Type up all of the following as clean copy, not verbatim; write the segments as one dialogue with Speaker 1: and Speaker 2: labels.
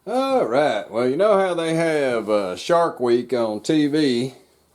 Speaker 1: All right. Well, you know how they have Shark Week on TV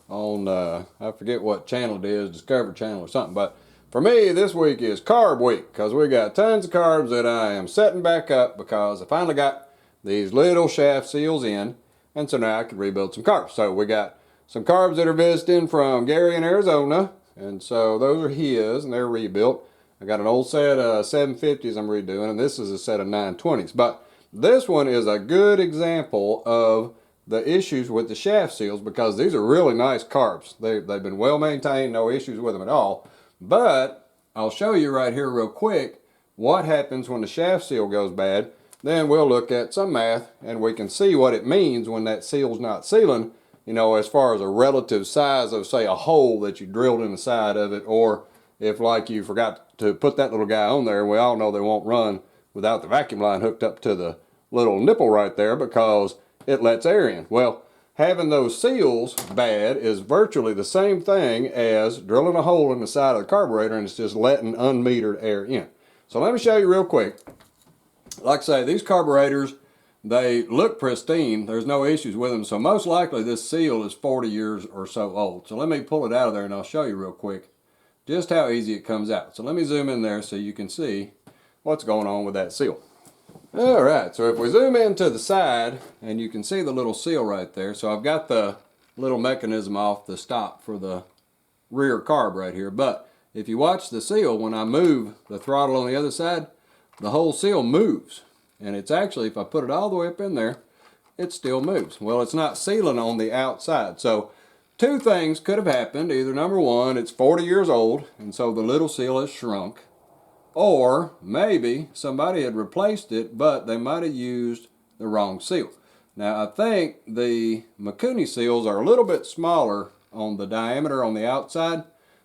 Speaker 1: on I forget what channel it is, Discovery Channel or something. But for me, this week is Carb Week because we got tons of carbs that I am setting back up because I finally got these little shaft seals in, and so now I can rebuild some carbs. So we got some carbs that are visiting from Gary in Arizona, and so those are his, and they're rebuilt. I got an old set of 750s I'm redoing, and this is a set of 920s. But this one is a good example of the issues with the shaft seals because these are really nice carbs. They've been well maintained, no issues with them at all. But I'll show you right here real quick what happens when the shaft seal goes bad. Then we'll look at some math and we can see what it means when that seal's not sealing, you know, as far as a relative size of, say, a hole that you drilled in the side of it, or if like you forgot to put that little guy on there. We all know they won't run without the vacuum line hooked up to the little nipple right there because it lets air in. Well, having those seals bad is virtually the same thing as drilling a hole in the side of the carburetor and it's just letting unmetered air in. So let me show you real quick. Like I say, these carburetors, they look pristine. There's no issues with them. So most likely this seal is 40 years or so old. So let me pull it out of there and I'll show you real quick just how easy it comes out. So let me zoom in there so you can see what's going on with that seal. Alright, so if we zoom in to the side, and you can see the little seal right there. So I've got the little mechanism off the stop for the rear carb right here. But if you watch the seal, when I move the throttle on the other side, the whole seal moves. And it's actually, if I put it all the way up in there, it still moves. Well, it's not sealing on the outside. So two things could have happened. Either number one, it's 40 years old, and so the little seal has shrunk. Or maybe somebody had replaced it, but they might have used the wrong seal. Now, I think the Mikuni seals are a little bit smaller on the diameter on the outside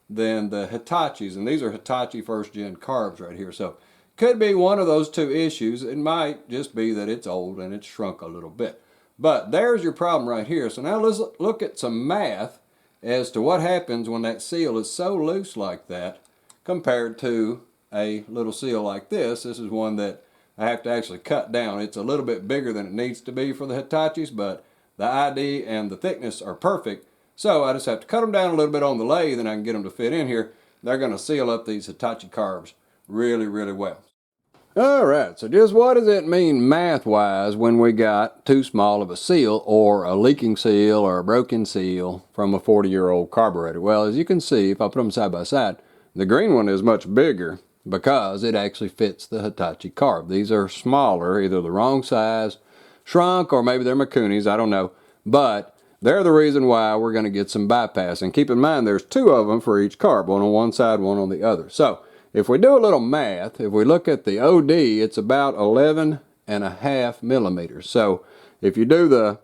Speaker 1: than the Hitachis, and these are Hitachi first gen carbs right here. So could be one of those two issues. It might just be that it's old and it's shrunk a little bit. But there's your problem right here. So now let's look at some math as to what happens when that seal is so loose like that compared to a little seal like this. This is one that I have to actually cut down. It's a little bit bigger than it needs to be for the Hitachis, but the ID and the thickness are perfect. So I just have to cut them down a little bit on the lathe and I can get them to fit in here. They're going to seal up these Hitachi carbs really, really well. Alright, so just what does it mean math-wise when we got too small of a seal or a leaking seal or a broken seal from a 40-year-old carburetor? Well, as you can see, if I put them side by side, the green one is much bigger because it actually fits the Hitachi carb. These are smaller, either the wrong size, shrunk, or maybe they're Mikunis, I don't know. But they're the reason why we're going to get some bypass. And keep in mind, there's two of them for each carb, one on one side, one on the other. So if we do a little math, if we look at the OD, it's about 11.5 millimeters. So if you do the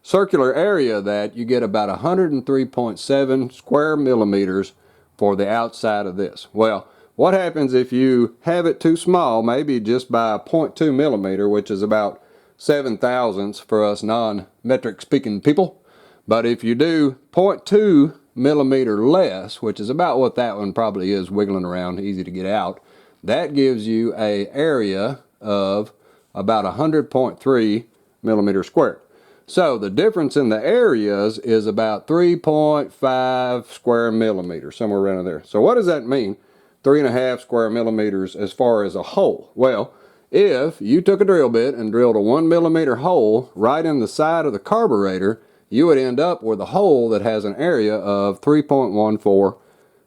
Speaker 1: circular area of that, you get about 103.7 square millimeters for the outside of this. Well, what happens if you have it too small, maybe just by 0.2 millimeter, which is about 7 thousandths for us non-metric speaking people. But if you do 0.2 millimeter less, which is about what that one probably is, wiggling around, easy to get out, that gives you a area of about 100.3 millimeters squared. So the difference in the areas is about 3.5 square millimeters, somewhere around there. So what does that mean? 3.5 square millimeters as far as a hole. Well, if you took a drill bit and drilled a 1 millimeter hole right in the side of the carburetor, you would end up with a hole that has an area of 3.14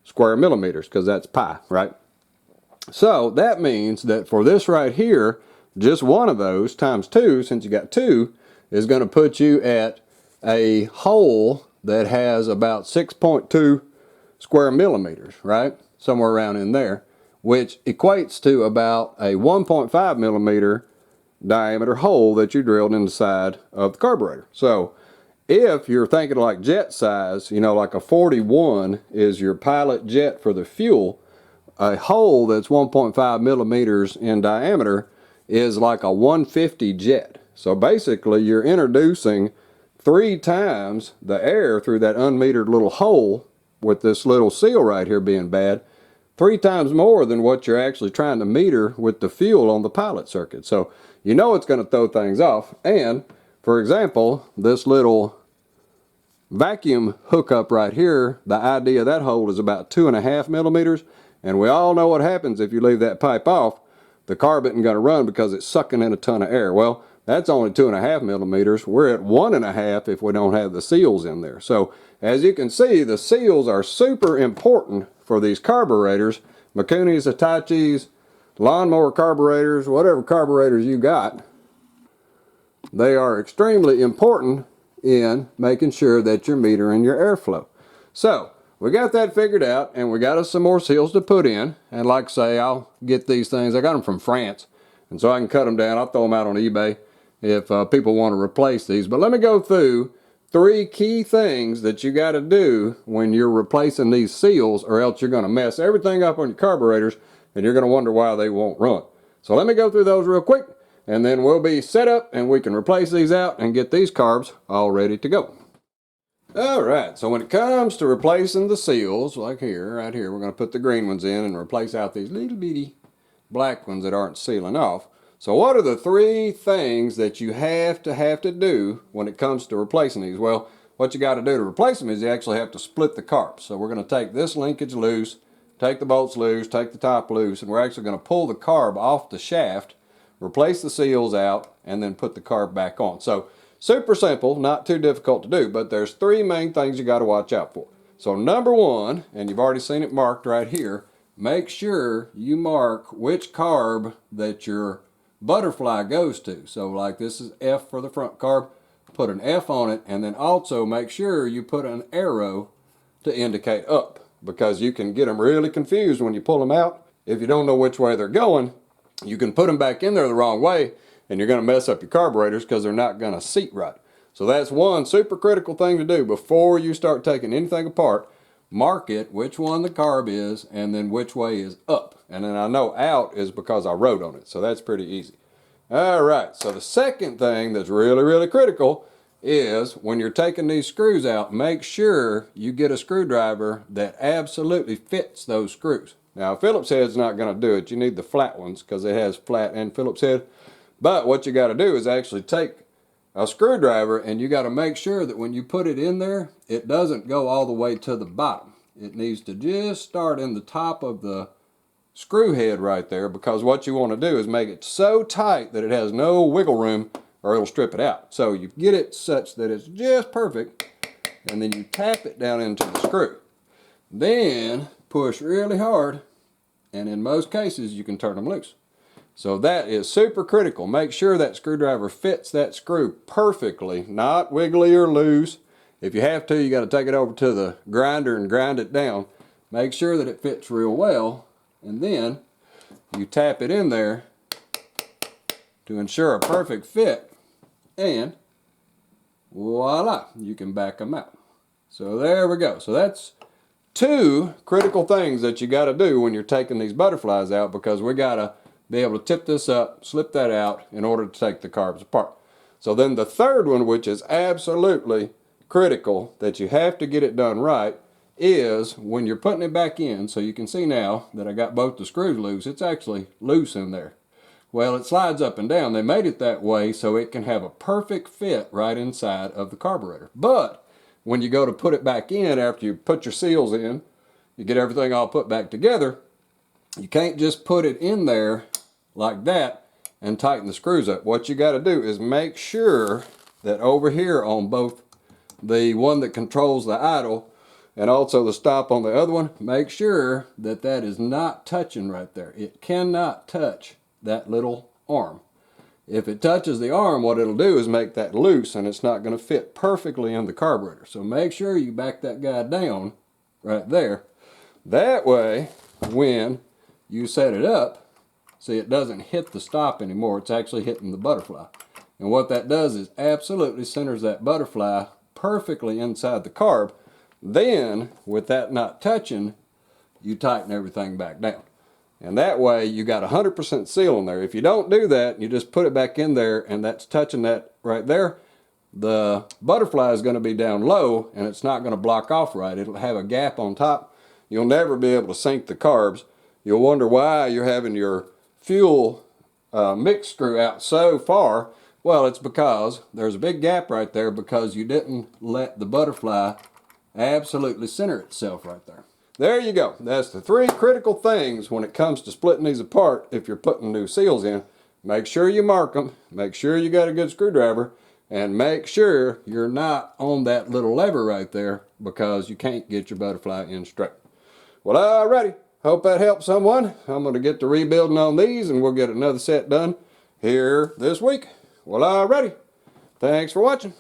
Speaker 1: square millimeters, because that's pi, right? So that means that for this right here, just one of those times two, since you got two, is going to put you at a hole that has about 6.2 square millimeters, right? Somewhere around in there, which equates to about a 1.5 millimeter diameter hole that you drilled in the side of the carburetor. So if you're thinking like jet size, you know, like a 41 is your pilot jet for the fuel, a hole that's 1.5 millimeters in diameter is like a 150 jet. So basically you're introducing 3 times the air through that unmetered little hole with this little seal right here being bad 3 times more than what you're actually trying to meter with the fuel on the pilot circuit. So you know it's going to throw things off. And for example, this little vacuum hookup right here, the idea of that hole is about 2.5 millimeters. And we all know what happens if you leave that pipe off. The carb isn't going to run because it's sucking in a ton of air. Well, that's only 2.5 millimeters. We're at 1.5 if we don't have the seals in there. So as you can see, the seals are super important for these carburetors. Mikunis, Hitachis, lawnmower carburetors, whatever carburetors you got, they are extremely important in making sure that you're metering your airflow. So we got that figured out, and we got us some more seals to put in. And like I say, I'll get these things. I got them from France, and so I can cut them down. I'll throw them out on eBay if people want to replace these. But let me go through 3 key things that you got to do when you're replacing these seals, or else you're going to mess everything up on your carburetors, and you're going to wonder why they won't run. So let me go through those real quick, and then we'll be set up, and we can replace these out and get these carbs all ready to go. Alright, so when it comes to replacing the seals, like here, right here, we're going to put the green ones in and replace out these little bitty black ones that aren't sealing off. So what are the 3 things that you have to do when it comes to replacing these? Well, what you got to do to replace them is you actually have to split the carbs. So we're going to take this linkage loose, take the bolts loose, take the top loose, and we're actually going to pull the carb off the shaft, replace the seals out, and then put the carb back on. So super simple, not too difficult to do, but there's 3 main things you got to watch out for. So number 1, and you've already seen it marked right here, make sure you mark which carb that your butterfly goes to. So like this is F for the front carb, put an F on it, and then also make sure you put an arrow to indicate up, because you can get them really confused when you pull them out. If you don't know which way they're going, you can put them back in there the wrong way, and you're going to mess up your carburetors because they're not going to seat right. So that's one super critical thing to do before you start taking anything apart. Mark it, which one the carb is, and then which way is up. And then I know out is because I wrote on it, so that's pretty easy. All right, so the second thing that's really critical is when you're taking these screws out, make sure you get a screwdriver that absolutely fits those screws. Now, a Phillips head's not going to do it. You need the flat ones because it has flat and Phillips head. But what you got to do is actually take a screwdriver, and you got to make sure that when you put it in there, it doesn't go all the way to the bottom. It needs to just start in the top of the screw head right there, because what you want to do is make it so tight that it has no wiggle room or it'll strip it out. So you get it such that it's just perfect, and then you tap it down into the screw. Then push really hard, and in most cases you can turn them loose. So that is super critical. Make sure that screwdriver fits that screw perfectly, not wiggly or loose. If you have to, you got to take it over to the grinder and grind it down. Make sure that it fits real well, and then you tap it in there to ensure a perfect fit, and voila, you can back them out. So there we go. So that's 2 critical things that you got to do when you're taking these butterflies out, because we got to be able to tip this up, slip that out in order to take the carbs apart. So then the third one, which is absolutely critical that you have to get it done right, is when you're putting it back in. So you can see now that I got both the screws loose. It's actually loose in there. Well, it slides up and down. They made it that way so it can have a perfect fit right inside of the carburetor. But when you go to put it back in after you put your seals in, you get everything all put back together, you can't just put it in there like that and tighten the screws up. What you got to do is make sure that over here on both the one that controls the idle and also the stop on the other one, make sure that that is not touching right there. It cannot touch that little arm. If it touches the arm, what it'll do is make that loose, and it's not going to fit perfectly in the carburetor. So make sure you back that guy down right there. That way, when you set it up, see, it doesn't hit the stop anymore. It's actually hitting the butterfly. And what that does is absolutely centers that butterfly perfectly inside the carb. Then, with that not touching, you tighten everything back down. And that way, you got 100% seal in there. If you don't do that, you just put it back in there, and that's touching that right there, the butterfly is going to be down low, and it's not going to block off right. It'll have a gap on top. you'll never be able to sink the carbs. You'll wonder why you're having your fuel mix screw out so far. Well, it's because there's a big gap right there because you didn't let the butterfly absolutely center itself right there. There you go. That's the 3 critical things when it comes to splitting these apart if you're putting new seals in. Make sure you mark them, make sure you got a good screwdriver, and make sure you're not on that little lever right there because you can't get your butterfly in straight. Well, alrighty. Hope that helps someone. I'm going to get to rebuilding on these and we'll get another set done here this week. Well, alrighty. Thanks for watching.